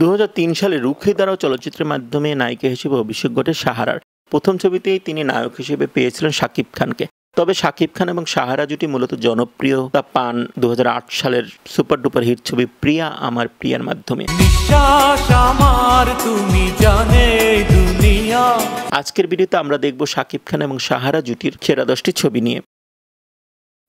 ২০০৩ সালে রুখে দাঁড়াও চলচ্চিত্রের মাধ্যমে নায়িকা হিসেবে অভিষেক ঘটে সাহারার। প্রথম ছবিতেই তিনি নায়ক হিসেবে পেয়েছিলেন শাকিব খানকে। তবে শাকিব খান এবং সাহারা জুটি মূলত জনপ্রিয়তা পান ২০০৮ সালের সুপার ডুপার হিট ছবি প্রিয়া আমার প্রিয়ার মাধ্যমে। আজকের ভিডিওতে আমরা দেখব শাকিব খান এবং সাহারা জুটির সেরা 10টি ছবি নিয়ে।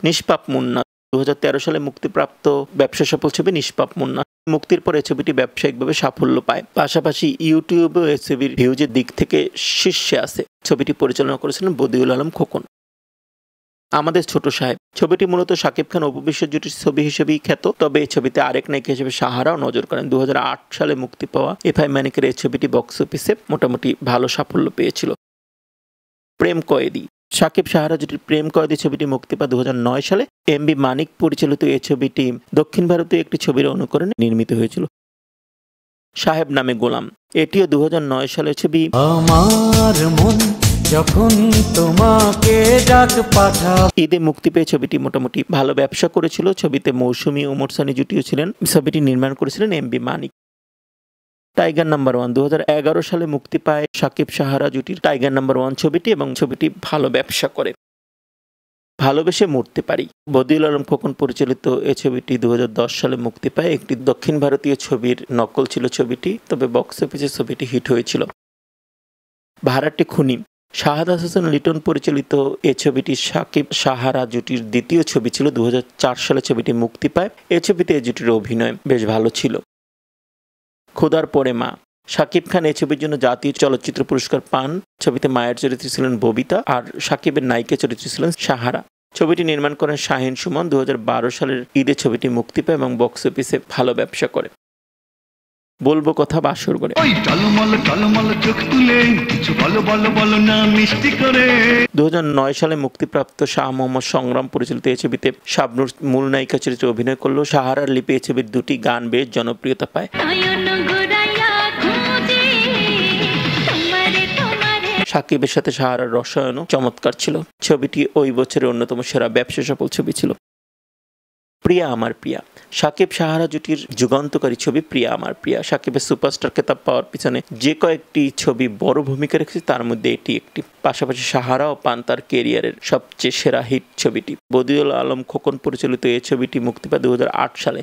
নিষ্পাপ মুন্না ২০১৩ সালে মুক্তিপ্রাপ্ত ব্যবসা সফল ছবি নিষ্পাপ মুন্না। মুক্তির পর এই ছবিটি ব্যবসায়িকভাবে সাফল্য পায়, পাশাপাশি ইউটিউবেও এই ছবির ভিউজের দিক থেকে শীর্ষে আছে। ছবিটি পরিচালনা করেছিলেন বদিউল আলম খোকন। আমাদের ছোট সাহেব ছবিটি মূলত শাকিব খান অপু বিশ্বাস জুটির ছবি হিসেবেই খ্যাত, তবে এই ছবিতে আরেক নায়িকা হিসেবে সাহারাও নজর করেন। ২০০৮ সালে মুক্তি পাওয়া এফআই ম্যানিকের এই ছবিটি বক্স অফিসে মোটামুটি ভালো সাফল্য পেয়েছিল। প্রেম কয়েদি শাকিব সাহারা জুটির প্রেম কয়েদি ছবিটি মুক্তি পায় ২০০৯ সালে। এমবি মানিক পরিচালিত এই ছবিটি দক্ষিণ ভারতীয় একটি ছবির অনুকরণে নির্মিত হয়েছিল। সাহেব নামে গোলাম এটিও ২০০৯ সালের ছবি। আমার মন যখন তোমাকে ডাক পাঠায় ঈদে মুক্তি পেয়ে ছবিটি মোটামুটি ভালো ব্যবসা করেছিল। ছবিতে মৌসুমী ওমর সানি জুটিও ছিলেন। ছবিটি নির্মাণ করেছিলেন এমবি মানিক। টাইগার নাম্বার 1 ২০১১ সালে মুক্তি পায় শাকিব সাহারা জুটির টাইগার নাম্বার 1 ছবিটি, এবং ছবিটি ভালো ব্যবসা করে। ভালোবেসে মরতে পারি বদিউল আলম খোকন পরিচালিত এই ছবিটি ২০১০ সালে মুক্তি পায়। একটি দক্ষিণ ভারতীয় ছবির নকল ছিল ছবিটি, তবে বক্স অফিসে ছবিটি হিট হয়েছিল। ভাড়াটে খুনি শাহাদাত হোসেন লিটন পরিচালিত এই ছবিটি শাকিব সাহারা জুটির দ্বিতীয় ছবি ছিল। ২০০৪ সালে ছবিটি মুক্তি পায়। এই ছবিতে এই জুটির অভিনয় বেশ ভালো ছিল। খোদার পরে মা শাকিব খান এই ছবির জন্য জাতীয় চলচ্চিত্র পুরস্কার পান। ছবিতে মায়ের চরিত্রে ছিলেন ববিতা আর শাকিবের নায়িকা চরিত্রে ছিলেন সাহারা। ছবিটি নির্মাণ করেন শাহিন সুমন। ২০১২ সালের ঈদে ছবিটি মুক্তি পায় এবং বক্স অফিসে ভালো ব্যবসা করে। বলবো কথা বাসর করে ২০০৯ সালে মুক্তিপ্রাপ্ত শাহ মোহাম্মদ সংগ্রাম পরিচালিত এই ছবিতে শাবনূর মূল নায়িকা চরিত্রে অভিনয় করলো। সাহারার লিপি এই ছবির দুটি গান বেশ জনপ্রিয়তা পায়। সাকিবের সাথে সাহারার রসায়নও চমৎকার ছিল। ছবিটি ওই বছরের অন্যতম সেরা ব্যবসা সফল ছবি ছিল। প্রিয়া আমার প্রিয়া সাকিব সাহারা জুটির যুগান্তকারী ছবি প্রিয়া আমার প্রিয়া। সাকিবের সুপারস্টার খেতাব পাওয়ার পিছনে যে কয়েকটি ছবি বড় ভূমিকা রেখেছে তার মধ্যে এটি একটি। পাশাপাশি সাহারাও পান তার কেরিয়ারের সবচেয়ে সেরা হিট ছবিটি। বদিউল আলম খোকন পরিচালিত এই ছবিটি মুক্তি পায় ২০০৮ সালে।